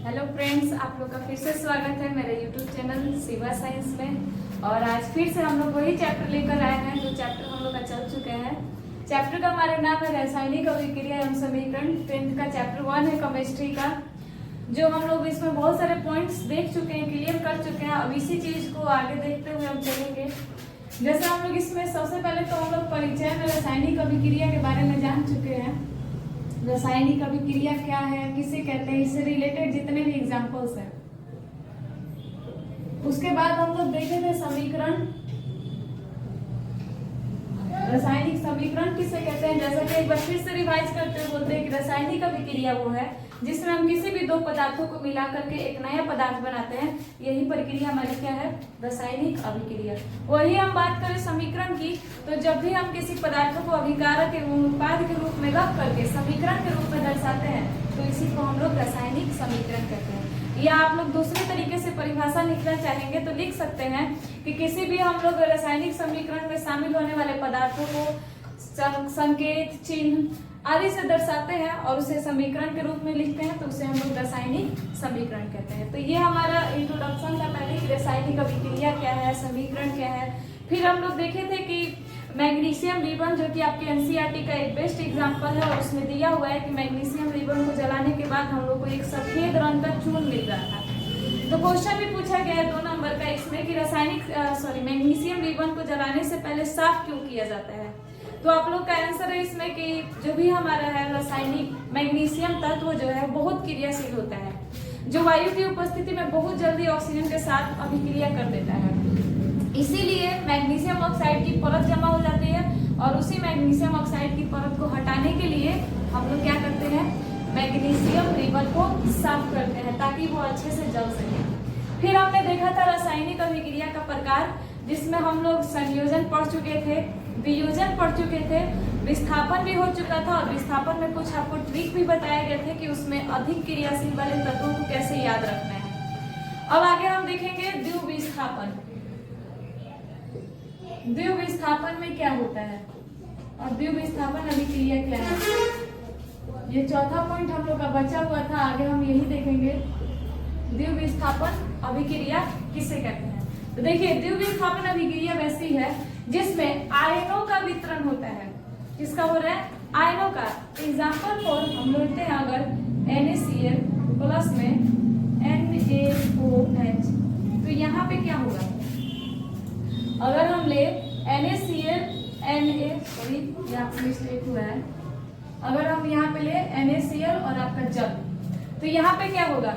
Hello friends, आप लोग का फिर से स्वागत है मेरे यूट्यूब चैनल शिवा साइंस में। और आज फिर से हम लोग वही चैप्टर लेकर आए हैं जो चैप्टर हम लोग का चल चुके हैं। चैप्टर का हमारा नाम है रासायनिक अभिक्रिया एवं समीकरण। 10th का चैप्टर 1 है केमिस्ट्री का, जो हम लोग इसमें बहुत सारे पॉइंट्स देख चुके हैं, क्लियर कर चुके हैं। अब इसी चीज को आगे देखते हुए हम चलेंगे। जैसे हम लोग इसमें सबसे पहले तो हम लोग परिचय में रासायनिक अभिक्रिया के बारे में जान चुके हैं। रासायनिक अभिक्रिया क्या है, किसे कहते हैं, इससे रिलेटेड जितने भी एग्जांपल्स हैं। उसके बाद हम लोग देखे थे समीकरण। रासायनिक समीकरण किसे कहते हैं, जैसा कि एक बार फिर से रिवाइज करते हुए बोलते हैं कि रासायनिक अभिक्रिया वो है जिसमें हम किसी भी दो पदार्थों को मिला करके एक नया पदार्थ बनाते हैं। यही प्रक्रिया हमारी क्या है, रासायनिक अभिक्रिया। वही हम बात करें समीकरण की, तो जब भी हम किसी पदार्थों को अभिकारक एवं उत्पाद के रूप में रख करके समीकरण के रूप में दर्शाते हैं तो इसी को हम लोग रासायनिक समीकरण कहते हैं। या आप लोग दूसरे तरीके से परिभाषा लिखना चाहेंगे तो लिख सकते हैं कि किसी भी हम लोग रासायनिक समीकरण में शामिल होने वाले पदार्थों को संकेत, चिन्ह आदि से दर्शाते हैं और उसे समीकरण के रूप में लिखते हैं तो उसे हम लोग रासायनिक समीकरण कहते हैं। तो ये हमारा इंट्रोडक्शन था पहले कि रासायनिक अभिक्रिया क्या है, समीकरण क्या है। फिर हम लोग देखे थे कि मैग्नीशियम रिबन, जो कि आपके एनसीईआरटी का एक बेस्ट एग्जांपल है, और उसमें दिया हुआ है कि मैग्नीशियम रिबन को जलाने के बाद हम लोग को एक सफेद रंग का चून मिल रहा था। तो क्वेश्चन भी पूछा गया है 2 नंबर का इसमें कि मैग्नीशियम रिबन को जलाने से पहले साफ क्यों किया जाता है। तो आप लोग का आंसर है इसमें कि जो भी हमारा है रासायनिक मैग्नीशियम तत्व जो है बहुत क्रियाशील होता है, जो वायु की उपस्थिति में बहुत जल्दी ऑक्सीजन के साथ अभिक्रिया कर देता है। इसीलिए मैग्नीशियम ऑक्साइड की परत जमा हो जाती है और उसी मैग्नीशियम ऑक्साइड की परत को हटाने के लिए हम लोग क्या करते हैं, मैग्नीशियम रिबन को साफ करते हैं ताकि वो अच्छे से जल सके। फिर हमने देखा था रासायनिक अभिक्रिया का प्रकार, जिसमें हम लोग संयोजन पढ़ चुके थे, वियोजन पढ़ चुके थे, विस्थापन भी हो चुका था और विस्थापन में कुछ आपको ट्रिक भी बताए गए थे कि उसमें अधिक क्रियाशील वाले तत्वों को कैसे याद रखना है। अब आगे हम देखेंगे द्विविस्थापन। द्विविस्थापन में क्या होता है और द्विविस्थापन अभिक्रिया क्या है, ये चौथा पॉइंट हम लोग का बचा हुआ था, आगे हम यही देखेंगे। द्विविस्थापन अभिक्रिया किसे कहते हैं। तो देखिए, द्विविस्थापन अभिक्रिया वैसी है जिसमें आयनों का वितरण होता है। किसका हो रहा है, आयनों का। एग्जाम्पल फॉर हम लेते हैं अगर NaCl प्लस में NaOH, तो यहाँ पे क्या होगा, अगर हम ले NaCl यहाँ पे मिस्टेक हुआ है, अगर हम यहाँ पे ले NaCl और आपका जल, तो यहाँ पे क्या होगा,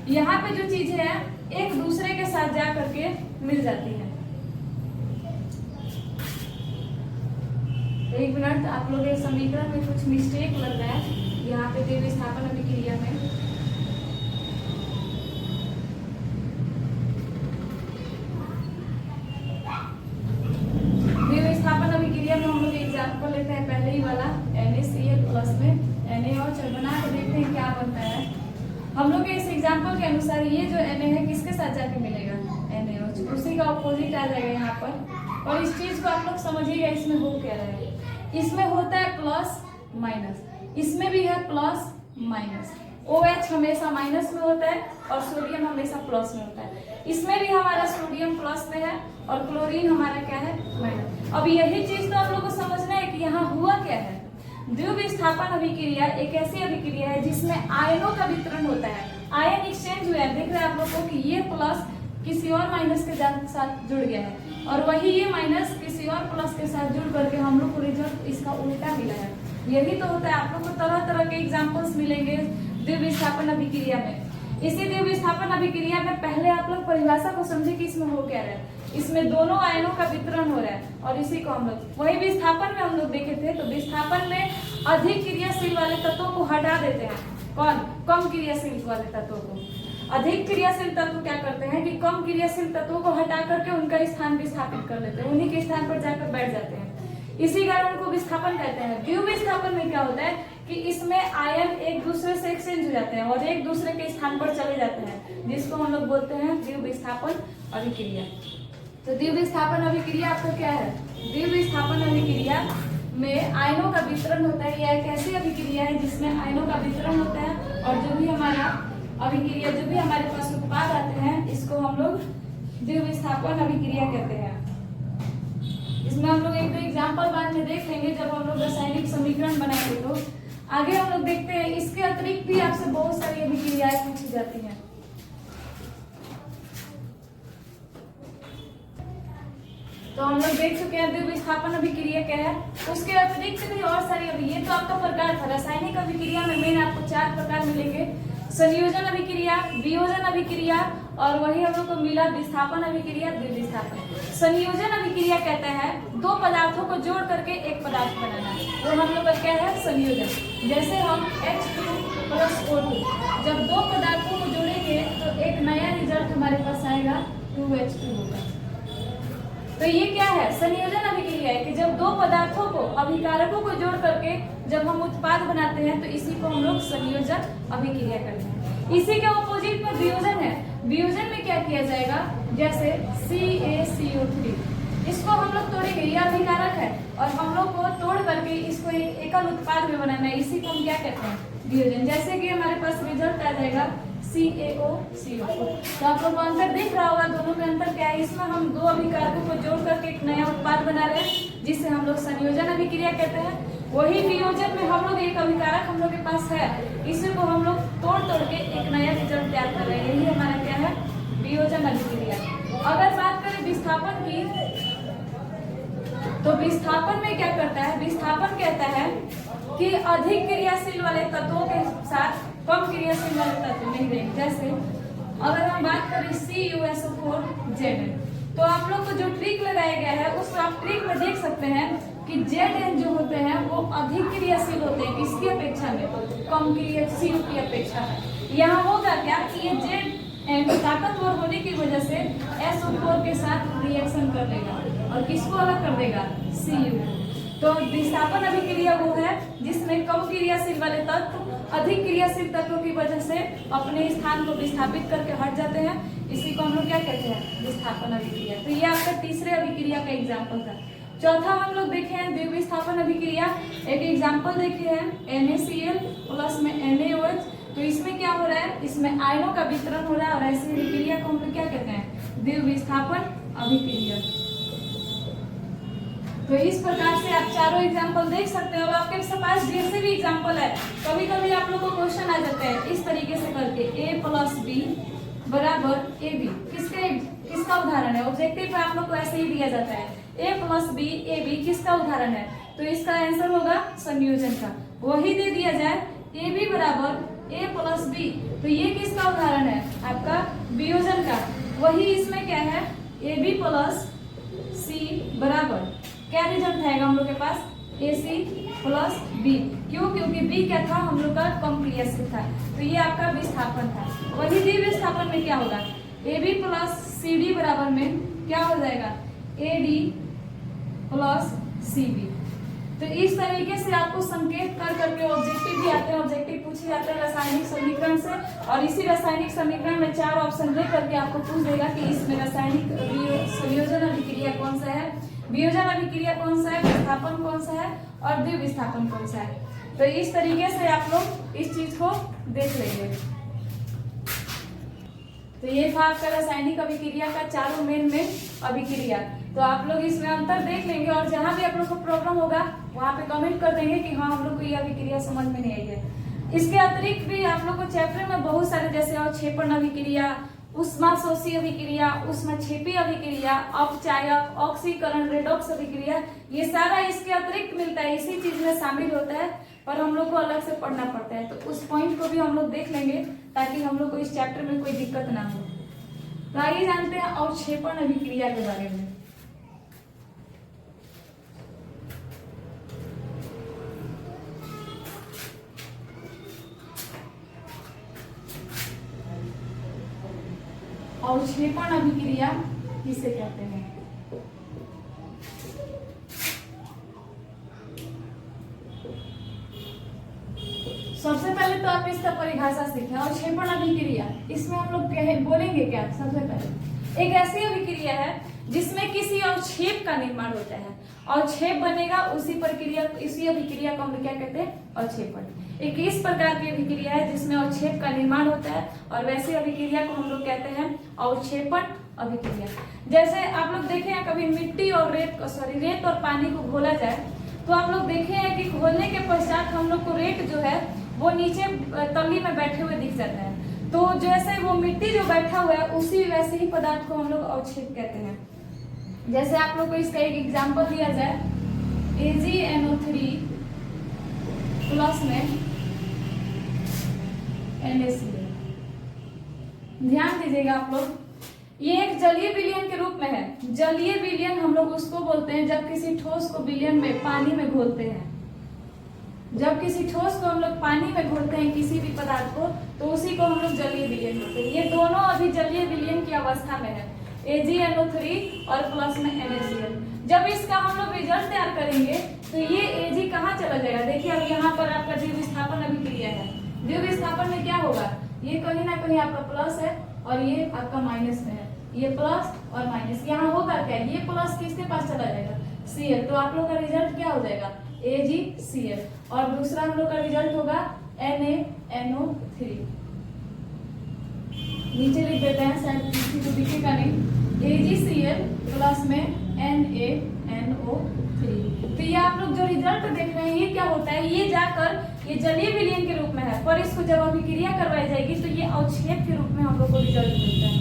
यहाँ पे जो चीजें हैं एक दूसरे के साथ जा करके मिल जाती है। एक मिनट, आप लोग इस समीकरण में कुछ मिस्टेक लग रहा है यहाँ पे द्विविस्थापन अभिक्रिया में। द्विविस्थापन अभिक्रिया में हम लोग एग्जाम्पल लेते हैं पहले ही वाला, NaCl प्लस में NaOH, बना के देखते हैं क्या बनता है। हम लोग के इस एग्जाम्पल के अनुसार ये जो Na है किसके साथ जाके मिलेगा, NaOH, उसी का ऑपोजिट आ जाएगा यहाँ पर। और इस चीज को आप लोग समझिएगा, इसमें हो क्या रहा है, इसमें होता है प्लस माइनस, इसमें भी है प्लस माइनस। OH हमेशा माइनस में होता है और सोडियम हमेशा प्लस में होता है। इसमें भी हमारा सोडियम प्लस में है और क्लोरीन हमारा क्या है, माइनस। अब यही चीज तो आप लोग को समझना है कि यहाँ हुआ क्या है। द्विविस्थापन अभिक्रिया एक ऐसी अभिक्रिया है जिसमें आयनों का वितरण होता है, आयन एक्सचेंज हुआ है। देख रहे हैं आप लोगों को कि ये प्लस किसी और माइनस के साथ जुड़ गया है और वही ये माइनस किसी और प्लस के साथ जुड़ करके हम लोग को रिजल्ट इसका उल्टा मिला है। यही तो होता है, आप लोग को तरह तरह के एग्जांपल्स मिलेंगे द्विविस्थापन अभिक्रिया में। इसी द्विविस्थापन अभिक्रिया में पहले आप लोग परिभाषा को समझे कि इसमें हो क्या रहा है। इसमें दोनों आयनों का वितरण हो रहा है और इसी को हम लोग वही विस्थापन में हम लोग देखे थे। तो विस्थापन में अधिक क्रियाशील वाले तत्वों को हटा देते हैं, कौन, कम क्रियाशील वाले तत्वों को। अधिक क्रियाशील तत्व क्या करते हैं कि कम क्रियाशील तत्वों को हटा करके उनका स्थान विस्थापित कर लेते हैं, उन्हीं के स्थान पर जाकर बैठ जाते हैं। इसी कारण उनको विस्थापन कहते हैं। द्विविस्थापन में क्या होता है कि इसमें आयन एक दूसरे से एक्सचेंज हो जाते हैं और एक दूसरे के स्थान पर चले जाते हैं, जिसको हम लोग बोलते हैं द्विविस्थापन अभिक्रिया। तो द्विविस्थापन अभिक्रिया आपका क्या है, द्विविस्थापन अभिक्रिया में आयनों का वितरण होता है। यह एक ऐसी अभिक्रिया है जिसमें आयनों का वितरण होता है और जो भी हमारा अभिक्रिया, जो भी हमारे पास उत्पाद आते हैं इसको हम लोग द्विविस्थापन अभिक्रिया कहते हैं। इसमें हम लोग एक दो एग्जाम्पल बाद में देख लेंगे जब हम लोग रासायनिक समीकरण बनाएंगे। तो आगे हम लोग देखते हैं, इसके अतिरिक्त भी आपसे बहुत सारी अभिक्रियाएं पूछी जाती हैं। तो हम लोग देख चुके हैं द्विविस्थापन अभिक्रिया क्या है, उसके अतिरिक्त भी और सारी ये तो आपका प्रकार था। रासायनिक अभिक्रिया में मेन आपको 4 प्रकार मिलेंगे, संयोजन अभिक्रिया, वियोजन अभिक्रिया, और वही हम लोग को मिला विस्थापन अभिक्रिया, द्विविस्थापन। संयोजन अभिक्रिया कहते हैं दो पदार्थों को जोड़ करके एक पदार्थ बनाना, वो हम लोग का क्या है, संयोजन। जैसे हम H2 + O2, जब दो पदार्थों को जोड़ेंगे तो एक नया रिजल्ट हमारे पास आएगा, 2H2 होगा। तो ये क्या है, संयोजन अभिक्रिया है कि जब दो पदार्थों को, अभिकारकों को जोड़ करके जब हम उत्पाद बनाते हैं तो इसी को हम लोग संयोजन अभिक्रिया करते हैं। इसी के ऑपोजिट में वियोजन है। वियोजन में क्या किया जाएगा, जैसे CaCO3, इसको हम लोग तोड़ेंगे, ये अभिकारक है और हम लोग को तोड़ करके इसको एक एकल उत्पाद में बनाना है, इसी को हम क्या कहते हैं, वियोजन। जैसे कि हमारे पास रिजल्ट आ जाएगा CaOCO। तो आप लोग को अंतर दिख रहा होगा, दोनों में अंतर क्या है। इसमें हम दो अभिकारकों को जोड़ करके एक नया उत्पाद बना रहे हैं जिसे हम लोग संयोजन अभिक्रिया कहते हैं। वही वियोजन में हम लोग एक अभिकारक हम लोग के पास है, इसी को हम लोग तोड़ के एक नया रिजल्ट तैयार कर रहे हैं, यही हमारा क्या है, वियोजन अभिक्रिया। अगर बात करें विस्थापन की, तो विस्थापन में क्या करता है, विस्थापन कहता है कि अधिक क्रियाशील वाले तत्वों के साथ कम क्रियाशील वाले तत्व नहीं देंगे। जैसे अगर हम बात करें CuSO4Zn, तो आप लोग को जो ट्रिक लगाया गया है उस आप ट्रिक में देख सकते हैं कि Zn जो होते हैं वो अधिक क्रियाशील होते हैं, किसकी अपेक्षा में, कम क्रियाशील की अपेक्षा। यहाँ होगा क्या कि ये Zn ताकतवर होने की वजह से SO4 के साथ रिएक्शन कर देगा और किसको अलग कर देगा, Cu। तो विस्थापन अभिक्रिया वो है जिसमें कम क्रियाशील वाले तत्व अधिक क्रियाशील तत्वों की वजह से अपने स्थान को विस्थापित करके हट जाते हैं, इसी को हम लोग क्या कहते हैं, विस्थापन अभिक्रिया। तो ये आपका तीसरे अभिक्रिया का एग्जाम्पल था। चौथा हम लोग देखे हैं द्विविस्थापन अभिक्रिया। एक एग्जाम्पल देखे हैं NaCl प्लस में NaOH। तो इसमें क्या हो रहा है, इसमें आयनों का वितरण हो रहा है और ऐसी अभिक्रिया को हम लोग क्या कहते हैं, द्विविस्थापन अभिक्रिया। तो इस प्रकार से आप चारों एग्जाम्पल देख सकते हो। आपके पास जैसे भी एग्जाम्पल है, कभी कभी आप लोगों को क्वेश्चन आ जाता है इस तरीके से करके, A + B = AB। किसका उदाहरण है, ऑब्जेक्टिव में आप लोग को ऐसे ही दिया जाता है, A + B AB किसका उदाहरण है, तो इसका आंसर होगा संयोजन का। वही दे दिया जाए AB = A + B, तो ये किसका उदाहरण है, आपका वियोजन का। वही इसमें क्या है, AB + C बराबर क्या रिजल्ट आएगा हम लोग के पास, AC + B। क्यों, क्योंकि B क्या था, हम लोग का कम क्रियाशील था। तो ये आपका विस्थापन था। वही द्विविस्थापन में क्या होगा, AB + CD बराबर में क्या हो जाएगा, AD + CB। तो इस तरीके से आपको संकेत कर करके ऑब्जेक्टिव भी आते हैं, ऑब्जेक्टिव पूछे जाते हैं रासायनिक समीकरण से, और इसी रासायनिक समीकरण में 4 ऑप्शन दे करके आपको पूछ देगा कि इसमें रासायनिक संयोजन अभिक्रिया कौन सा है, वियोजन अभिक्रिया कौन सा है, विस्थापन कौन सा है और द्विविस्थापन कौन सा है। तो इस तरीके से आप लोग इस चीज को देख लेंगे। तो ये था आपका रासायनिक अभिक्रिया का चारों मेन में अभिक्रिया। तो आप लोग इसमें अंतर देख लेंगे और जहां भी आप लोग को प्रॉब्लम होगा वहां पे कमेंट कर देंगे कि हाँ हम लोग को ये अभिक्रिया समझ में नहीं आई है। इसके अतिरिक्त भी आप लोग को चैप्टर में बहुत सारे जैसे अवक्षेपण अभिक्रिया, उष्माशोषी अभिक्रिया, उष्माक्षेपी अभिक्रिया, अपचायक, ऑक्सीकरण, रेडॉक्स अभिक्रिया, ये सारा इसके अतिरिक्त मिलता है, इसी चीज में शामिल होता है, पर हम लोग को अलग से पढ़ना पड़ता है। तो उस पॉइंट को भी हम लोग देख लेंगे ताकि हम लोग को इस चैप्टर में कोई दिक्कत ना हो। तो आइए जानते हैं अवक्षेपण अभिक्रिया के बारे में। अवक्षेपण अभिक्रिया किसे कहते हैं, सबसे पहले तो आप इसका परिभाषा सीखें। अवक्षेपण अभिक्रिया, इसमें हम लोग बोलेंगे क्या, सबसे पहले एक ऐसी अभिक्रिया है जिसमें किसी अवक्षेप का निर्माण होता है। अवक्षेप बनेगा, उसी अभिक्रिया को हम क्या कहते हैं, अवक्षेपण। एक इस प्रकार की अभिक्रिया है जिसमें अवक्षेप का निर्माण होता है और वैसे अभिक्रिया को हम लोग कहते हैं अवक्षेपण अभिक्रिया। जैसे आप लोग देखे हैं कभी मिट्टी और रेत और पानी को घोला जाए तो आप लोग देखे हैं कि घोलने के पश्चात हम लोग को रेत जो है वो नीचे तली में बैठे हुए दिख जाता है। तो जैसे वो मिट्टी जो बैठा हुआ है उसी वैसे ही पदार्थ को हम लोग अवक्षेप कहते हैं। जैसे आप लोग को इसका एक एग्जांपल दिया जाए, AgNO3 प्लस में NaCl। ध्यान दीजिएगा आप लोग, ये एक जलीय विलयन के रूप में है। जलीय विलयन हम लोग उसको बोलते हैं जब किसी ठोस को विलयन में पानी में घोलते हैं। जब किसी ठोस को हम लोग पानी में घोलते हैं किसी भी पदार्थ को, तो उसी को हम लोग जलीय विलयन बोलते हैं। ये दोनों अभी जलीय विलयन की अवस्था में है, AgNO3 और प्लस में NaCl। जब इसका हम लोग रिजल्ट तैयार करेंगे तो ये Ag कहाँ चला जाएगा? देखिए अब यहाँ पर आपका द्विव विस्थापन अभिक्रिया है। द्विव विस्थापन में क्या होगा, ये कहीं ना कहीं आपका प्लस है और ये आपका माइनस में है। ये प्लस और माइनस, यहाँ होगा क्या, ये प्लस किसके पास चला जाएगा, Cl। तो आप लोग का रिजल्ट क्या हो जाएगा, AgCl। और दूसरा हम लोग का रिजल्ट होगा NaNO3। नीचे लिख देते हैं, शायद किसी को दिखेगा नहीं, AgCl प्लस में NaNO3। तो ये आप लोग जो रिजल्ट देख रहे हैं ये क्या होता है, ये जाकर ये जलीय विलयन के रूप में है, पर इसको जब अभिक्रिया करवाई जाएगी तो ये अवक्षेप के रूप में हम लोग को रिजल्ट मिलता है।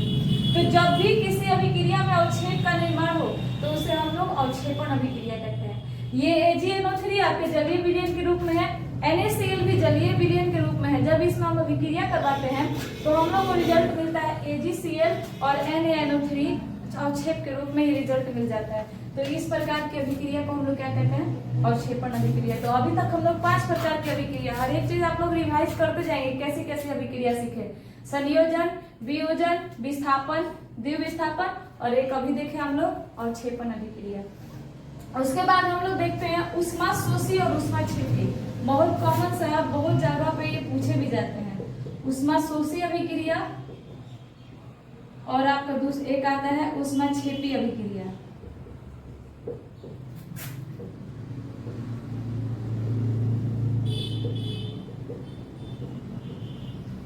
तो जब भी किसी अभिक्रिया में अवक्षेप का निर्माण हो तो उसे हम लोग अवक्षेपण अभिक्रिया कहते हैं। ये AgNO3 आपके जलीय विलयन के रूप में है, NaCl भी जलीय विलयन के रूप में है। जब इसमें हम अभिक्रिया करवाते हैं तो हम लोग को रिजल्ट मिलता है AgCl और NaNO3 अवक्षेप के रूप में ये रिजल्ट मिल जाता है। तो इस प्रकार की अभिक्रिया को हम लोग क्या कहते हैं, अवक्षेपण अभिक्रिया। तो अभी तक हम लोग 5 प्रकार की अभिक्रिया, हर एक चीज आप लोग रिवाइज करते जाएंगे, कैसी कैसी अभिक्रिया सीखे, संयोजन, वियोजन, विस्थापन, द्विव विस्थापन और एक अभी देखे हम लोग अवक्षेपण अभिक्रिया। उसके बाद हम लोग देखते हैं ऊष्मा शोषी और ऊष्मा छेपी। बहुत कॉमन सा है, बहुत जगह पे ये पूछे भी जाते हैं। ऊष्मा शोषी अभिक्रिया और आपका एक आता है ऊष्मा छेपी अभिक्रिया।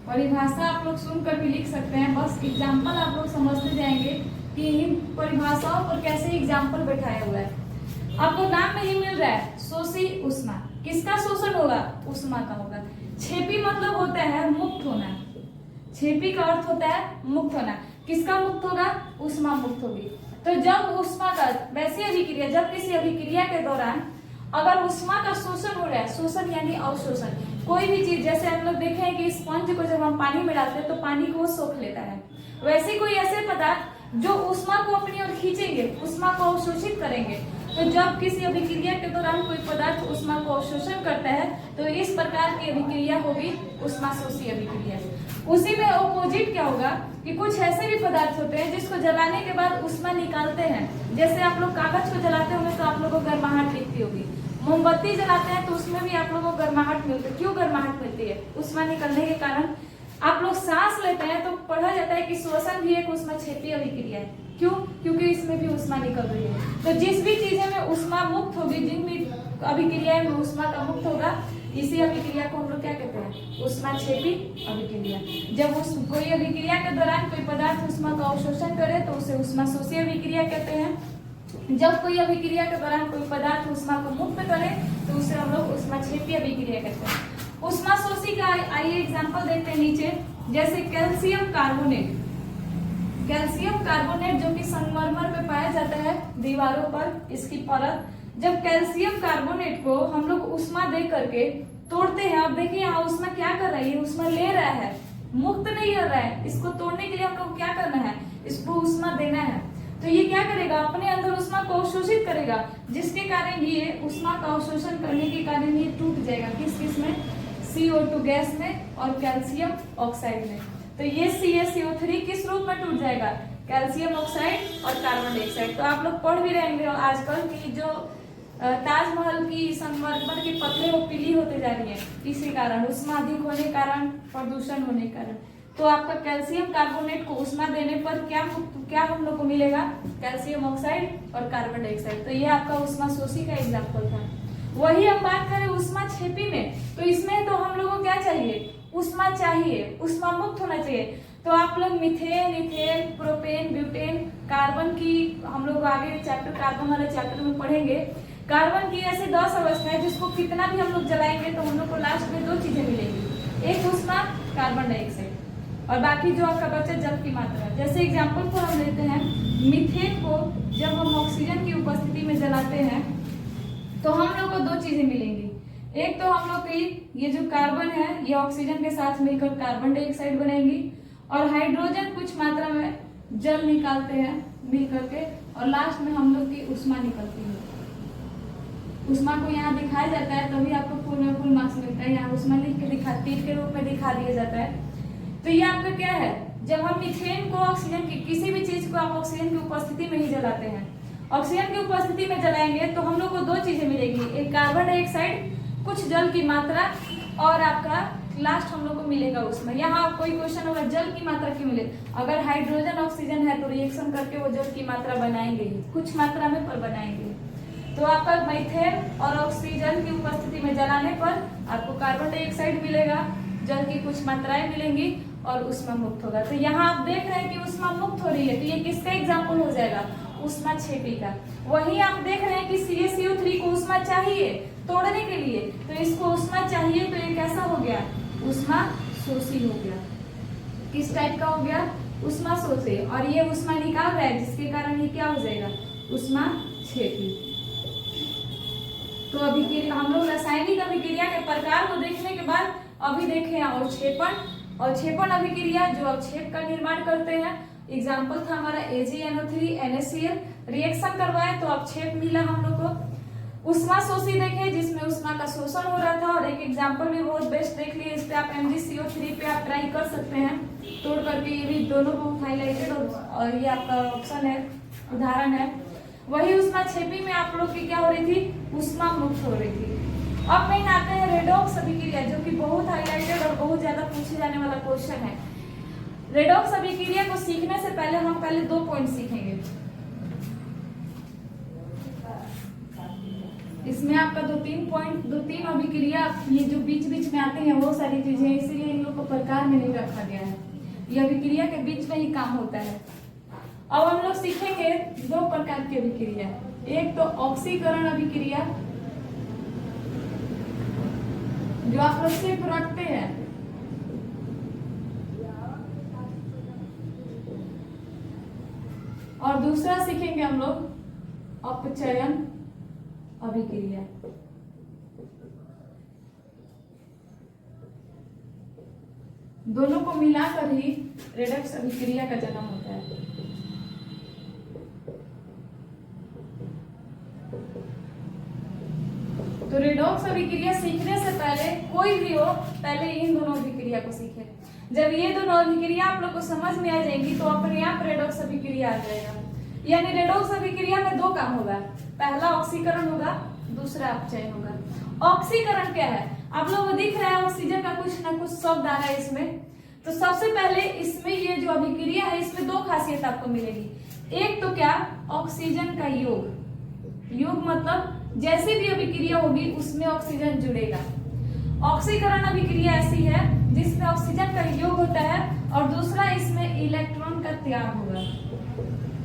परिभाषा आप लोग सुनकर भी लिख सकते हैं, बस एग्जाम्पल आप लोग समझते जाएंगे कि इन परिभाषाओं पर कैसे एग्जाम्पल बैठाया हुआ है। आपको नाम में ही मिल रहा है, शोषी ऊष्मा, किसका शोषण होगा, ऊष्मा का होगा। छेपी मतलब होता है मुक्त होना, छेपी का अर्थ होता है मुक्त होना। किसका मुक्त होगा, ऊष्मा मुक्त होगी। तो जब ऊष्मा का वैसी अभिक्रिया, जब किसी अभिक्रिया के दौरान अगर ऊष्मा का शोषण हो रहा है, शोषण यानी अवशोषण, कोई भी चीज, जैसे हम लोग देखे हैं कि स्पंज को जब हम पानी में डालते हैं तो पानी को वो सोख लेता है, वैसे कोई ऐसे पदार्थ जो ऊष्मा को अपनी ओर खींचेंगे, ऊष्मा को अवशोषित करेंगे। तो जब किसी अभिक्रिया के दौरान कोई पदार्थ ऊष्मा को अवशोषण करता है तो इस प्रकार की अभिक्रिया होगी ऊष्मा शोषी अभिक्रिया। उसी में ऑपोजिट क्या होगा कि कुछ ऐसे भी पदार्थ होते हैं जिसको जलाने के बाद ऊष्मा निकालते हैं। जैसे आप लोग कागज को जलाते होंगे तो आप लोगों को गर्माहट दिखती होगी, मोमबत्ती जलाते हैं तो उसमें भी आप लोगों को गर्माहट मिलती है। क्यों गर्माहट मिलती है, ऊष्मा निकलने के कारण। आप लोग सांस लेते हैं तो पढ़ा जाता है कि श्वसन भी एक ऊष्मा छेपी अभिक्रिया है। क्यों, क्योंकि इसमें भी ऊष्मा निकल रही है। तो जिस भी चीजें में ऊष्मा मुक्त होगी, जिन भी अभिक्रियाएं में ऊष्मा का मुक्त होगा, इसी अभिक्रिया को हम लोग क्या कहते हैं, ऊष्मा छेपी अभिक्रिया। जब कोई अभिक्रिया के दौरान कोई पदार्थ ऊष्मा का अवशोषण करे तो उसे ऊष्मा शोषी अभिक्रिया कहते हैं। जब कोई अभिक्रिया के दौरान कोई पदार्थ ऊष्मा को मुक्त करे तो उसे हम लोग ऊष्मा छेपी अभिक्रिया कहते हैं। ऊष्मा शोषी का आइए एग्जाम्पल देखते हैं नीचे, जैसे कैल्शियम कार्बोनेट। कैल्शियम कार्बोनेट जो कि संगमरमर में पाया जाता है दीवारों पर, इसकी परत। जब कैल्शियम कार्बोनेट को हम लोग ऊष्मा दे करके तोड़ते हैं, अब देखिए यहाँ ऊष्मा क्या कर रहा है, ये ऊष्मा ले रहा है, मुक्त नहीं कर रहा है। इसको तोड़ने के लिए हम लोग क्या करना है, इसको ऊष्मा देना है। तो ये क्या करेगा, अपने अंदर ऊष्मा को अवशोषित करेगा, जिसके कारण ये ऊष्मा का अवशोषण करने के कारण ये टूट जाएगा। किस किस में, CO2 गैस में और कैल्शियम ऑक्साइड में। तो ये CaCO3 किस रूप में टूट जाएगा, कैल्शियम ऑक्साइड और कार्बन डाइऑक्साइड। तो आप लोग पढ़ भी रहेंगे आजकल की जो ताजमहल की संगमरमर की पत्थरें वो पीली होते जा रही है, इसी कारण ऊष्मा अधिक होने के कारण, प्रदूषण होने के कारण। तो आपका कैल्शियम कार्बोनेट को उष्मा देने पर क्या हम लोग को मिलेगा, कैल्शियम ऑक्साइड और कार्बन डाइऑक्साइड। तो ये आपका उष्मा शोषी का एग्जाम्पल था। वही हम बात करें उष्मा क्षेपी में, तो इसमें तो हम लोग को क्या चाहिए, उष्मा चाहिए, उष्मा मुक्त होना चाहिए। तो आप लोग methane, ethane, propane, butane, carbon की हम लोग आगे चैप्टर कार्बन वाले चैप्टर में पढ़ेंगे। कार्बन की ऐसे 10 अवस्था है जिसको कितना भी हम लोग जलाएंगे तो हम लोग को लास्ट में 2 चीजें मिलेंगी, एक उष्मा, कार्बन डाइऑक्साइड, और बाकी जो आपका बचा जल की मात्रा। जैसे एग्जाम्पल को हम लेते हैं, मीथेन को जब हम ऑक्सीजन की उपस्थिति में जलाते हैं तो हम लोग को 2 चीजें मिलेंगी। एक तो हम लोग की ये जो कार्बन है ये ऑक्सीजन के साथ मिलकर कार्बन डाइऑक्साइड बनाएंगी, और हाइड्रोजन कुछ मात्रा में जल निकालते हैं मिल करके, और लास्ट में हम लोग की उष्मा निकलती है। उष्मा को यहाँ दिखाया जाता है तभी आपको फुल मार्क्स मिलता है। यहाँ उष्मा लिख के दिखा, तीर के रूप में दिखा दिया जाता है। तो ये आपका क्या है, जब हम मीथेन को ऑक्सीजन की किसी भी चीज को आप ऑक्सीजन की उपस्थिति में ही जलाते हैं, ऑक्सीजन की उपस्थिति में जलाएंगे तो हम लोग को 2 चीजें मिलेगी, एक कार्बन डाइऑक्साइड, कुछ जल की मात्रा, और आपका लास्ट हम लोग को मिलेगा उसमें। यहाँ कोई क्वेश्चन होगा जल की मात्रा क्यों मिले, अगर हाइड्रोजन ऑक्सीजन है तो रिएक्शन करके वो जल की मात्रा बनाएंगे ही, कुछ मात्रा में पर बनाएंगे। तो आपका मीथेन और ऑक्सीजन की उपस्थिति में जलाने पर आपको कार्बन डाइऑक्साइड मिलेगा, जल की कुछ मात्राएं मिलेंगी और उष्मा मुक्त होगा। तो यहाँ आप देख रहे हैं कि उष्मा मुक्त हो रही है, तो ये किसका एग्जाम्पल हो जाएगा, उष्मा क्षेपी का। वही आप देख रहे हैं कि CaCO3 को उष्मा चाहिए तोड़ने के लिए, तो इसको उष्मा चाहिए, तो ये कैसा हो गया, उष्मा शोषी हो गया। किस टाइप का हो गया, उष्मा शोषी, और ये उष्मा निकाल रहा है जिसके कारण ये क्या हो जाएगा, उष्मा क्षेपी। तो अभी हम लोग रासायनिक अभिक्रिया के प्रकार को देखने के बाद अभी देखें अवक्षेपण अभिक्रिया, जो अवक्षेप का निर्माण करते हैं। एग्जाम्पल था हमारा AgNO3 NaCl, रिएक्शन करवाए तो अवक्षेप मिला हम लोग को। उष्मा शोषी देखे जिसमें उष्मा का शोषण हो रहा था, और एक एग्जाम्पल भी बहुत बेस्ट देख लिए, इस पे आप MgCO3 पे आप ट्राई कर सकते हैं तोड़ करके, ये भी दोनों को हाईलाइटेड, और ये आपका ऑप्शन है, उदाहरण है। वही उष्मा क्षेपी में आप लोग की क्या हो रही थी, उष्मा मुक्त हो रही थी। अब मेन आते हैं रेडॉक्स अभिक्रिया, जो कि बहुत हाईलाइटेड और बहुत ज्यादा पूछे जाने वाला क्वेश्चन है। रेडॉक्स अभिक्रिया को सीखने से पहले हम पहले 2 पॉइंट सीखेंगे। इसमें आपका 2-3 अभिक्रिया ये जो बीच बीच में आते हैं वो सारी चीजें, इसीलिए इन लोग को प्रकार में नहीं रखा गया है, ये अभिक्रिया के बीच में ही काम होता है। अब हम लोग सीखेंगे 2 प्रकार की अभिक्रिया, एक तो ऑक्सीकरण अभिक्रिया जो आप लोग सिर्फ रखते हैं, और दूसरा सीखेंगे हम लोग अपचयन अभिक्रिया। दोनों को मिलाकर ही रेडॉक्स अभिक्रिया का जन्म होता है। तो रेडॉक्स अभिक्रिया सीखने से पहले कोई भी हो, पहले इन दोनों अभिक्रिया को सीखे। जब ये दोनों अभिक्रिया आप लोग को समझ में आ जाएंगी तो अपने आप रेडॉक्स अभिक्रिया आ जाएगा। यानी रेडॉक्स अभिक्रिया में 2 काम होगा, पहला ऑक्सीकरण होगा, दूसरा अपचयन होगा। ऑक्सीकरण क्या है, आप लोगों को दिख रहा है ऑक्सीजन का कुछ ना कुछ शब्द आ रहा है इसमें। तो सबसे पहले इसमें ये जो अभिक्रिया है इसमें 2 खासियत आपको मिलेगी। एक तो क्या, ऑक्सीजन का योग मतलब जैसे भी अभिक्रिया होगी उसमें ऑक्सीजन जुड़ेगा। ऑक्सीकरण अभिक्रिया ऐसी है जिसमें ऑक्सीजन का योग होता है, और दूसरा इसमें इलेक्ट्रॉन का त्याग होगा।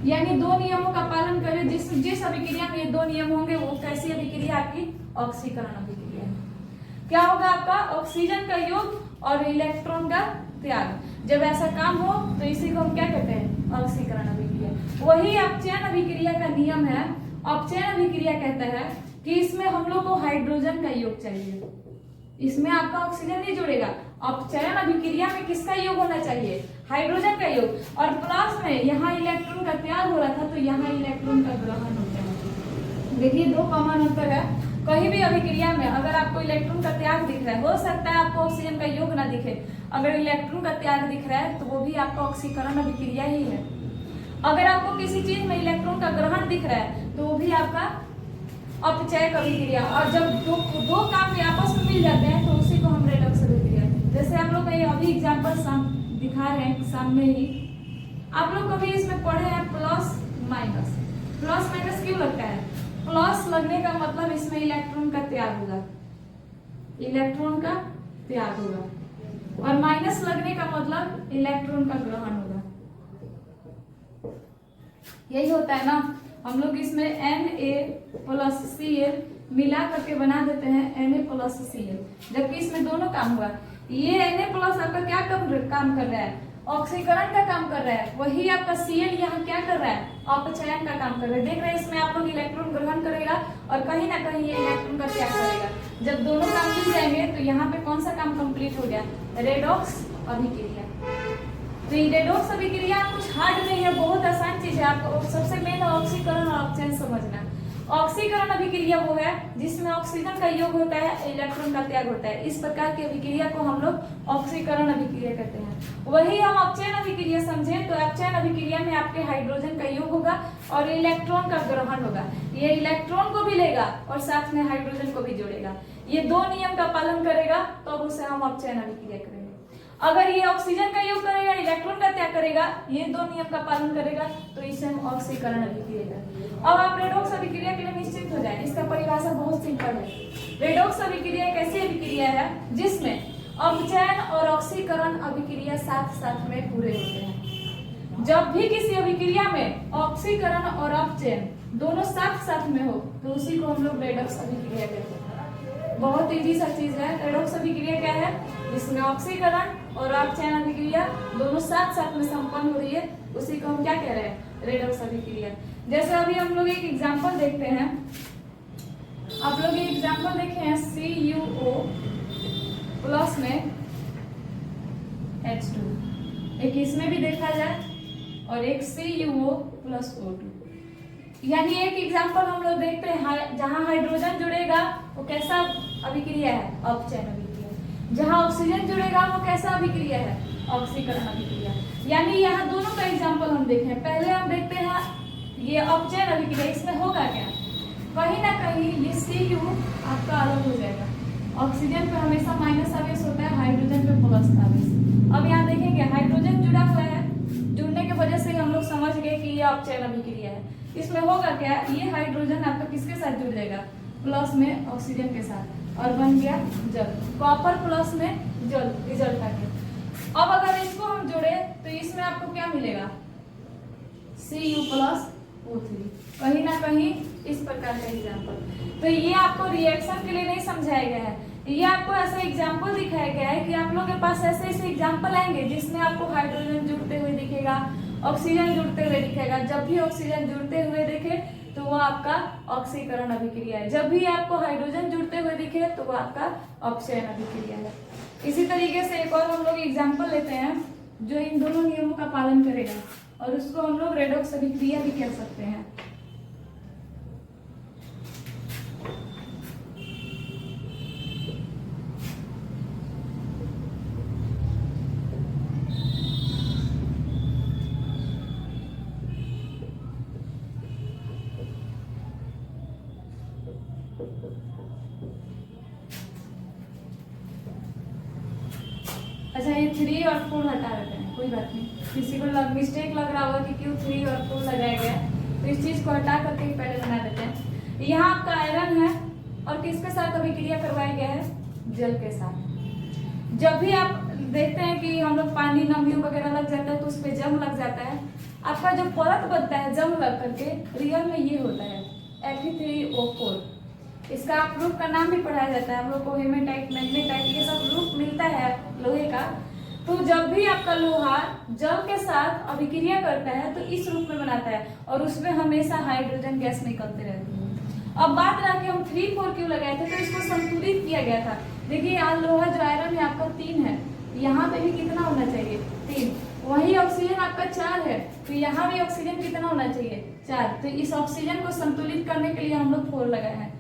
यानी 2 नियमों का पालन करें, जिस अभिक्रिया में ये 2 नियम होंगे वो कैसी अभिक्रिया, आपकी ऑक्सीकरण अभिक्रिया। क्या होगा आपका, ऑक्सीजन का योग और इलेक्ट्रॉन का त्याग। जब ऐसा काम हो तो इसी को हम क्या कहते हैं, ऑक्सीकरण अभिक्रिया। वही अपचयन अभिक्रिया का नियम है। अपचयन अभिक्रिया कहता है कि इसमें हम लोग को हाइड्रोजन का योग चाहिए, इसमें आपका ऑक्सीजन नहीं जुड़ेगा। अपचयन अभिक्रिया में किसका योग होना चाहिए, हाइड्रोजन का योग, और प्लस में यहाँ इलेक्ट्रॉन का त्याग हो रहा था तो यहाँ इलेक्ट्रॉन का ग्रहण होता है। देखिए 2 कॉमन अंतर है। कहीं भी अभिक्रिया में अगर आपको इलेक्ट्रॉन का त्याग दिख रहा है, हो सकता है आपको ऑक्सीजन का योग ना दिखे, अगर इलेक्ट्रॉन का त्याग दिख रहा है तो वो भी आपका ऑक्सीकरण अभिक्रिया ही है। अगर आपको किसी चीज में इलेक्ट्रॉन का ग्रहण दिख रहा है तो वो भी आपका अपचय अभिक्रिया। और जब दो काम में आपस में मिल जाते हैं तो उसी को हम रेडॉक्स अभिक्रिया जैसे आप लोग का ये अभी एग्जाम्पल दिखा रहे हैं सामने ही, आप लोग कभी इसमें पढ़े हैं प्लस माइनस। प्लस माइनस क्यों लगता है? प्लस लगने का मतलब इसमें इलेक्ट्रॉन का त्याग होगा, इलेक्ट्रॉन का त्याग होगा, और माइनस लगने का मतलब इलेक्ट्रॉन का ग्रहण होगा। यही होता है ना, हम लोग इसमें Na+Cl मिला करके बना देते हैं Na+Cl, जबकि इसमें दोनों काम हुआ। ये Na+ आपका क्या काम कर रहा है? ऑक्सीकरण का काम कर रहा है। वही आपका Cl यहाँ क्या कर रहा है? अपचयन का काम कर रहा है। देख रहे हैं इसमें आप लोग इलेक्ट्रॉन ग्रहण करेगा और कहीं ना कहीं ये इलेक्ट्रॉन का त्याग करेगा। जब दोनों काम मिल जाएंगे तो यहाँ पे कौन सा काम कंप्लीट हो गया? रेडॉक्स अभिक्रिया। तो ये रेडॉक्स अभिक्रिया कुछ हार्ड नहीं है, बहुत आसान चीज है। आपको सबसे मेन ऑक्सीकरण और अपचयन समझना। ऑक्सीकरण अभिक्रिया वो है जिसमें ऑक्सीजन का योग होता है, इलेक्ट्रॉन का त्याग होता है। इस प्रकार की अभिक्रिया को हम लोग ऑक्सीकरण अभिक्रिया कहते हैं। वही हम अपचयन अभिक्रिया समझें तो अपचयन अभिक्रिया में आपके हाइड्रोजन का योग होगा और इलेक्ट्रॉन का ग्रहण होगा। ये इलेक्ट्रॉन को भी लेगा और साथ में हाइड्रोजन को भी जोड़ेगा। ये दो नियम का पालन करेगा तो उसे हम अपचयन अभिक्रिया करेंगे। अगर ये ऑक्सीजन का योग करेगा, इलेक्ट्रॉन का त्याग करेगा, ये दो नियम का पालन करेगा तो इसे हम ऑक्सीकरण अभिक्रिया करेंगे। अब आप रेडॉक्स अभिक्रिया के लिए निश्चित हो जाए। इसका परिभाषा बहुत सिंपल है। रेडॉक्स अभिक्रिया एक ऐसी अभिक्रिया है जिसमें अपचयन और ऑक्सीकरण अभिक्रिया साथ साथ में पूरे होते हैं। जब भी किसी अभिक्रिया में ऑक्सीकरण और अपचयन दोनों साथ साथ में हो तो उसी को हम लोग रेडॉक्स अभिक्रिया कहते हैं। बहुत इजी सा चीज है। रेडॉक्स अभिक्रिया क्या है? जिसमें ऑक्सीकरण और अपचयन अभिक्रिया दोनों साथ साथ में संपन्न हो रही है, उसी को हम क्या कह रहे हैं? रेडॉक्स अभिक्रिया। जैसे अभी हम लोग एक एग्जांपल देखते हैं। आप लोग ये एग्जांपल देखे हैं CuO प्लस में H2, एक इसमें भी देखा जाए और एक CuO प्लस O2। यानी एक एग्जांपल हम लोग देखते हैं जहां हाइड्रोजन जुड़ेगा वो कैसा अभिक्रिया है? अपचयन अभिक्रिया। जहां ऑक्सीजन जुड़ेगा वो कैसा अभिक्रिया है? ऑक्सीकरण अभिक्रिया। यानी यहाँ दोनों का एग्जांपल हम देखें। पहले हम देखते हैं ये अपचयन अभिक्रिया, इसमें होगा क्या? कहीं ना कहीं ये Cu आपका अलग हो जाएगा। ऑक्सीजन पे हमेशा माइनस आवेश होता है, हाइड्रोजन पे प्लस आवेश। अब यहाँ देखेंगे हाइड्रोजन जुड़ा हुआ है, जुड़ने की वजह से हम लोग समझ गए कि ये अपचयन अभिक्रिया है। इसमें होगा क्या? ये हाइड्रोजन आपका किसके साथ जुड़ जाएगा? प्लस में ऑक्सीजन के साथ, और बन गया जल। कॉपर प्लस में जल, रिजल्ट आ गया। अब अगर इसको हम जोड़े तो इसमें आपको क्या मिलेगा? Cu+O3। कहीं ना कहीं इस प्रकार का एग्जाम्पल। तो ये आपको रिएक्शन के लिए नहीं समझाया गया है, ये आपको ऐसा एग्जाम्पल दिखाया गया है कि आप लोगों के पास ऐसे ऐसे एग्जाम्पल आएंगे जिसमें आपको हाइड्रोजन जुड़ते हुए दिखेगा, ऑक्सीजन जुड़ते हुए दिखेगा। जब भी ऑक्सीजन जुड़ते हुए दिखे तो वो आपका ऑक्सीकरण अभिक्रिया है। जब भी आपको हाइड्रोजन जुड़ते हुए दिखे तो वो आपका अपचयन अभिक्रिया है। इसी तरीके से एक और हम लोग एग्जाम्पल लेते हैं जो इन दोनों नियमों का पालन करेगा, और उसको हम लोग रेडॉक्स अभिक्रिया भी कह सकते हैं। अच्छा, ये 3 और 4 हटा देते हैं, कोई बात नहीं। किसी को मिस्टेक लग रहा होगा कि क्यों 3 और 4 लगाया गया, तो इस चीज को हटा करके पहले बना देते हैं। यहाँ आपका आयरन है और किसके साथ अभिक्रिया करवाया गया है? जल के साथ। जब भी आप देखते हैं कि हम लोग पानी नमी वगैरह लग जाता है तो उस पर जंग लग जाता है, आपका जो परत बनता है जंग लग करके, रियल में ये होता है Fe3O4। इसका आप ग्रुप का नाम भी पढ़ाया जाता है। हम लोग को हेमेटाइट, मैग्नेटाइट, ये सब ग्रुप मिलता है लोहे का। तो जब भी आपका लोहा जल के साथ अभिक्रिया करता है तो इस रूप में बनाता है और उसमें हमेशा हाइड्रोजन गैस निकलते रहती है। अब बात रहा कि हम 3-4 क्यों लगाए थे, तो इसको संतुलित किया गया था। देखिए यहाँ लोहा जो आयरन है आपका 3 है, यहाँ पे भी कितना होना चाहिए? 3। वही ऑक्सीजन आपका 4 है, तो यहाँ भी ऑक्सीजन कितना होना चाहिए? 4। तो इस ऑक्सीजन को संतुलित करने के लिए हम लोग 4 लगाए हैं।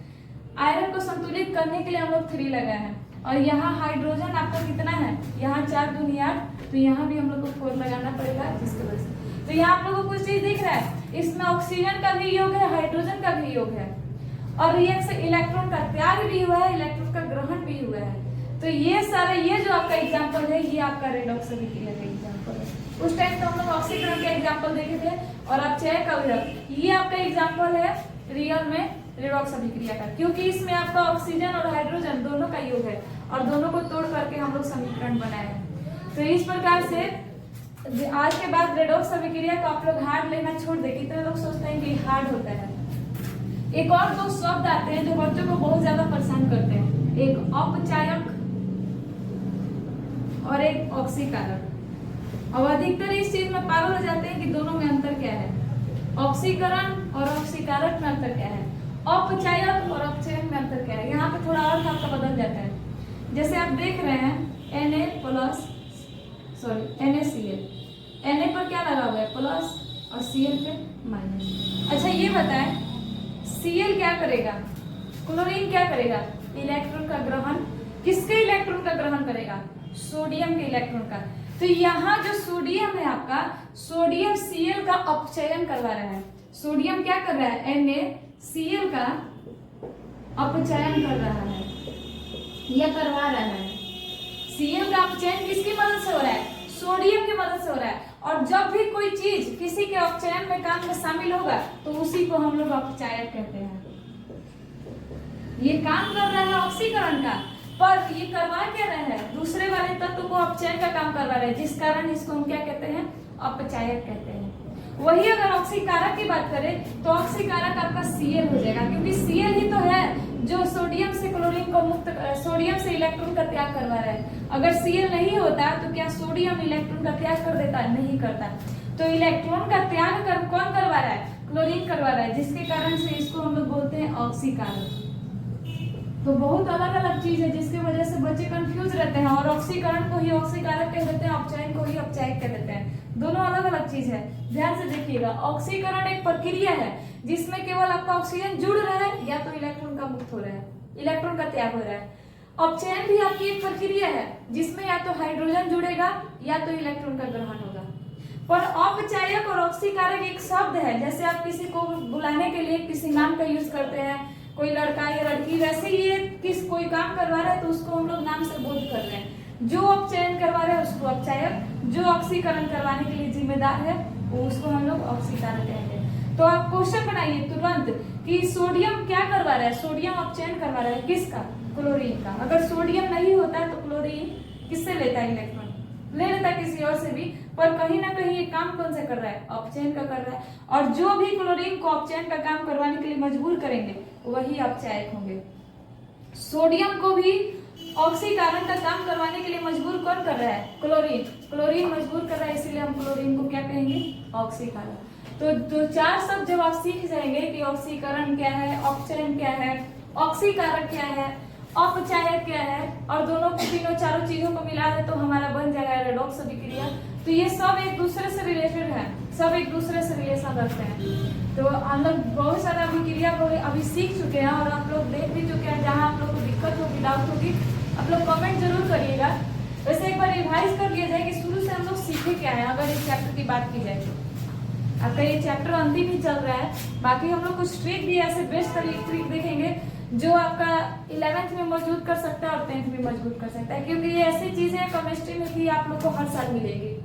आयरन को संतुलित करने के लिए हम लोग 3 लगाए हैं। और यहाँ हाइड्रोजन आपका कितना है? यहाँ 4 दूनी 8, तो यहाँ भी हम लोग को 4 लगाना पड़ेगा जिसकी वजह से। तो यहाँ आप लोगों को कुछ चीज दिख रहा है, इसमें ऑक्सीजन का भी योग है, हाइड्रोजन का भी योग है, और रिएक्शन इलेक्ट्रॉन का त्याग भी हुआ है, इलेक्ट्रॉन का ग्रहण भी हुआ है। तो ये सारा ये जो आपका एग्जाम्पल है ये आपका रेडॉक्स अभिक्रिया का एग्जाम्पल है। उस टाइम तो हम लोग ऑक्सीकरण का एग्जाम्पल देखे थे और अब चय का विरक्त, ये आपका एग्जाम्पल है रियल में रेडॉक्स अभिक्रिया का, क्योंकि इसमें आपका ऑक्सीजन और हाइड्रोजन दोनों का योग है और दोनों को तोड़ करके हम लोग समीकरण बनाए हैं। तो इस प्रकार से आज के बाद रेडॉक्स अभिक्रिया को आप लोग हार्ड लेना छोड़ दे। कितने लोग सोचते हैं कि हार्ड होता है। एक और दो शब्द आते हैं जो बच्चों को बहुत ज्यादा परेशान करते हैं, एक अपचायक और एक ऑक्सीकारक। अब अधिकतर इस चीज में पागल हो जाते हैं कि दोनों में अंतर क्या है, ऑक्सीकरण और ऑक्सीकारक में अंतर क्या है, अपचायक और अपचयन में अंतर क्या है। यहाँ पे थोड़ा अर्थ आपका बदल जाता है। जैसे आप देख रहे हैं NaCl, Na पर क्या लगा हुआ है प्लस और Cl पे माइनस। अच्छा ये बताएं Cl क्या करेगा, क्लोरीन क्या करेगा, इलेक्ट्रॉन का ग्रहण, किसके इलेक्ट्रॉन का ग्रहण करेगा, सोडियम के इलेक्ट्रॉन का। तो यहाँ जो सोडियम है आपका, सोडियम Cl का अपचयन करवा रहा है। सोडियम क्या कर रहा है, NaCl का अपचयन कर रहा है या करवा रहा है। Cl का अपचयन किसकी मदद से हो रहा है, सोडियम की मदद से हो रहा है। और जब भी कोई चीज किसी के अपचयन में काम में शामिल होगा तो उसी को हम लोग अपचायक कहते हैं। ये काम कर रहा है ऑक्सीकरण का, पर ये करवा क्या रहा है, दूसरे वाले तत्व को अपचयन का काम करवा रहा है, जिस कारण इसको हम क्या कहते हैं, अपचायक कहते हैं। वही अगर ऑक्सीकारक की बात करें तो ऑक्सीकारक आपका Cl हो जाएगा, क्योंकि Cl ही तो है जो सोडियम से क्लोरीन को मुक्त, सोडियम से इलेक्ट्रॉन का त्याग करवा रहा है। अगर Cl नहीं होता तो क्या सोडियम इलेक्ट्रॉन का त्याग कर देता, नहीं करता। तो इलेक्ट्रॉन का त्याग कौन करवा रहा है, क्लोरीन करवा रहा है, जिसके कारण से इसको हम लोग बोलते हैं ऑक्सीकारक। तो बहुत अलग अलग चीज है जिसकी वजह से बच्चे कंफ्यूज रहते हैं, और ऑक्सीकरण को ही ऑक्सीकारक कह देते हैं, अपचयन को ही अपचायक कह देते हैं। दोनों अलग अलग चीज है, ध्यान से देखिएगा। ऑक्सीकरण एक प्रक्रिया है जिसमें केवल आपका ऑक्सीजन जुड़ रहा है या तो इलेक्ट्रॉन का मुक्त हो रहा है, इलेक्ट्रॉन का त्याग हो रहा है। अपचयन भी आपकी एक प्रक्रिया है जिसमें या तो हाइड्रोजन जुड़ेगा या तो इलेक्ट्रॉन का ग्रहण होगा। पर अपचायक और ऑक्सीकारक एक शब्द है, जैसे आप किसी को बुलाने के लिए किसी नाम का यूज करते हैं, कोई लड़का या लड़की, वैसे ही ये कोई काम करवा रहा है तो उसको हम लोग नाम से बोध कर रहे हैं। जो अपचयन करवा रहा है उसको अपचायक, जो ऑक्सीकरण करवाने के लिए जिम्मेदार है वो उसको हम लोग ऑक्सीकारक कहते हैं। तो आप क्वेश्चन बनाइए तुरंत कि सोडियम क्या करवा रहा है, सोडियम अपचयन करवा रहा है किसका, क्लोरीन का। अगर सोडियम नहीं होता तो क्लोरीन किससे लेता है, इलेक्ट्रॉन ले लेता किसी और से भी, पर कहीं ना कहीं ये काम कौन सा कर रहा है, अपचयन का कर रहा है। और जो भी क्लोरीन को अपचयन का काम करवाने के लिए मजबूर करेंगे वही अपचायक होंगे। सोडियम को भी ऑक्सीकरण का काम करवाने के लिए मजबूर कौन कर रहा है, क्लोरीन, क्लोरीन मजबूर कर रहा है, इसीलिए हम क्लोरीन को क्या कहेंगे, ऑक्सीकरण। तो दो चार शब्द जब आप सीख जाएंगे कि ऑक्सीकरण क्या है, अपचयन क्या है, ऑक्सीकारक क्या है, अपचायक क्या है, और दोनों को तीनों चारों चीजों को मिला दे तो हमारा बन जाएगा रेडॉक्स अभिक्रिया। तो ये सब एक दूसरे से रिलेटेड है, सब एक दूसरे से रिलेशन रखते हैं। तो हम लोग बहुत सारा अभिक्रिया को अभी सीख चुके हैं और आप लोग देख भी चुके हैं। जहाँ आप लोग को दिक्कत होगी, डाउट होगी, आप लोग कमेंट जरूर करिएगा। वैसे एक बार रिवाइज कर लिया जाए कि शुरू से हम लोग सीखे क्या है। अगर इस चैप्टर की बात की जाए तो आपका ये चैप्टर अंतिम ही चल रहा है। बाकी हम लोग कुछ ट्रिक भी ऐसे बेस्ट ट्रिक देखेंगे जो आपका 11th में मजबूत कर सकता है और 10th में मजबूत कर सकता है, क्योंकि ये ऐसी चीजें केमिस्ट्री में भी आप लोग को हर साल मिलेगी।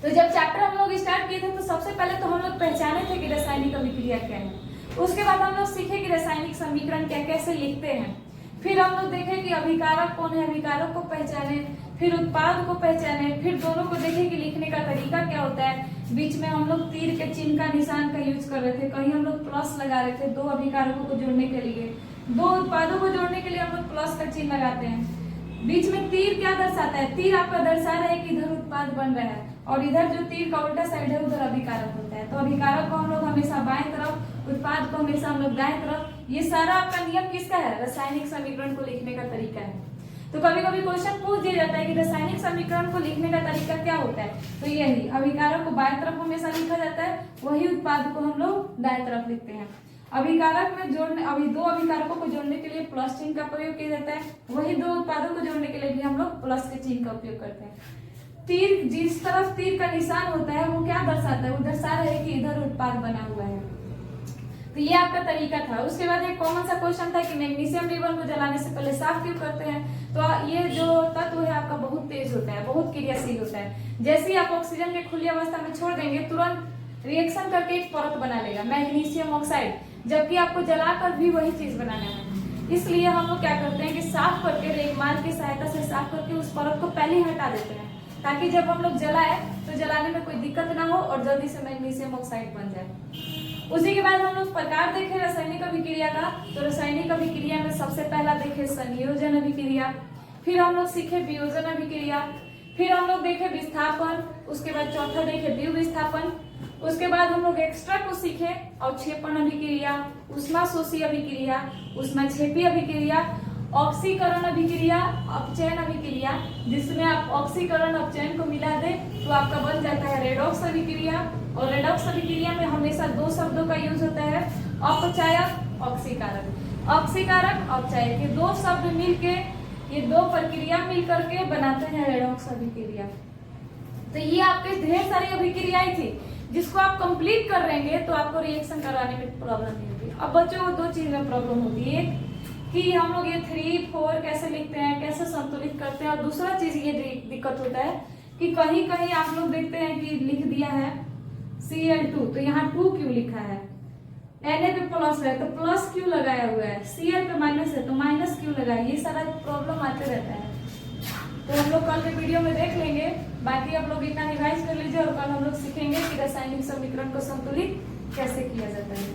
तो जब चैप्टर हम लोग स्टार्ट किए थे तो सबसे पहले तो हम लोग पहचाने थे कि रासायनिक अभिक्रिया क्या है, उसके बाद हम लोग सीखे कि रासायनिक समीकरण क्या कैसे लिखते हैं, फिर हम लोग देखे कि अभिकारक कौन है, अभिकारक को पहचाने, फिर उत्पाद को पहचाने, फिर दोनों को देखे कि लिखने का तरीका क्या होता है। बीच में हम लोग तीर के चिन्ह का निशान का यूज कर रहे थे, कहीं हम लोग प्लस लगा रहे थे, दो अभिकारकों को जोड़ने के लिए, दो उत्पादों को जोड़ने के लिए हम लोग प्लस का चिन्ह लगाते हैं। बीच में तीर क्या दर्शाता है, तीर आपका दर्शा रहा है कि इधर उत्पाद बन रहा है और इधर जो तीर का उल्टा साइड है उधर अभिकारक होता है। तो अभिकारक को हम लोग हमेशा बाएं तरफ, उत्पाद को हमेशा हम लोग दाएं तरफ। ये सारा आपका नियम किसका है, रासायनिक समीकरण को लिखने का तरीका है। तो कभी कभी क्वेश्चन पूछ दिया जाता है कि रासायनिक समीकरण को लिखने का तरीका क्या होता है, तो यही अभिकारक को बाएं तरफ हमेशा लिखा जाता है, वही उत्पाद को हम लोग दाएं तरफ लिखते हैं। अभिकारक में जोड़ने, अभी दो अभिकारकों को जोड़ने के लिए प्लस चिन्ह का प्रयोग किया जाता है, वही दो उत्पादों को जोड़ने के लिए भी हम लोग प्लस के चिन्ह का उपयोग करते हैं। तीर, जिस तरफ तीर का निशान होता है वो क्या दर्शाता है, वो दर्शा रहा है कि इधर उत्पाद बना हुआ है। तो ये आपका तरीका था। उसके बाद एक कॉमन सा क्वेश्चन था कि मैग्नीशियम रिबन को जलाने से पहले साफ क्यों करते हैं। तो ये जो तत्व है आपका बहुत तेज होता है, बहुत क्रियाशील होता है। जैसे ही आप ऑक्सीजन के खुली अवस्था में छोड़ देंगे तुरंत रिएक्शन करके एक परत बना लेगा मैग्नीशियम ऑक्साइड, जबकि आपको जलाकर भी वही चीज बनाना है। इसलिए हम लोग क्या करते हैं कि साफ करके रेगमाल की सहायता से साफ करके उस परत को पहले ही हटा देते हैं, ताकि जब हम लोग जलाए तो जलाने में कोई दिक्कत ना हो और जल्दी से मैग्नीशियम ऑक्साइड बन जाए। उसी के बाद हम लोग प्रकार देखे रासायनिक अभिक्रिया का। तो रासायनिक अभिक्रिया में सबसे पहला देखे संयोजन अभिक्रिया, फिर हम लोग सीखे वियोजन अभिक्रिया, फिर हम लोग देखे विस्थापन, उसके बाद चौथा देखे द्विविस्थापन, उसके बाद हम लोग एक्स्ट्रा को सीखे अवक्षेपण अभिक्रिया, ऊष्माशोषी अभिक्रिया, ऊष्माक्षेपी अभिक्रिया, ऑक्सीकरण अभिक्रिया, अपचयन अभिक्रिया, जिसमें आप ऑक्सीकरण अपचयन को मिला दे तो आपका बन जाता है रेडॉक्स अभिक्रिया। और रेडॉक्स अभिक्रिया में हमेशा दो शब्दों का यूज होता है, अपचायक, ऑक्सीकारक। ऑक्सीकारक, अपचायक, ये दो शब्द मिलके, ये दो प्रक्रिया मिलकर के बनाते हैं रेडॉक्स अभिक्रिया। तो ये आपके ढेर सारी अभिक्रियाएं थी जिसको आप कंप्लीट कर लेंगे तो आपको रिएक्शन करवाने में प्रॉब्लम नहीं होगी। अब बच्चों को दो चीज में प्रॉब्लम होगी, एक कि हम लोग ये 3, 4 कैसे लिखते हैं, कैसे संतुलित करते हैं, और दूसरा चीज ये दिक्कत होता है कि कहीं कहीं आप लोग देखते हैं कि लिख दिया है Cl2, तो यहाँ 2 क्यों लिखा है, Na पे प्लस है तो प्लस क्यों लगाया हुआ है, Cl पे माइनस है तो माइनस क्यों लगाया, ये सारा प्रॉब्लम आते रहता है। तो हम लोग कल के वीडियो में देख लेंगे, बाकी आप लोग इतना रिवाइज कर लीजिए और कल हम लोग सीखेंगे कि रासायनिक समीकरण को संतुलित कैसे किया जाता है।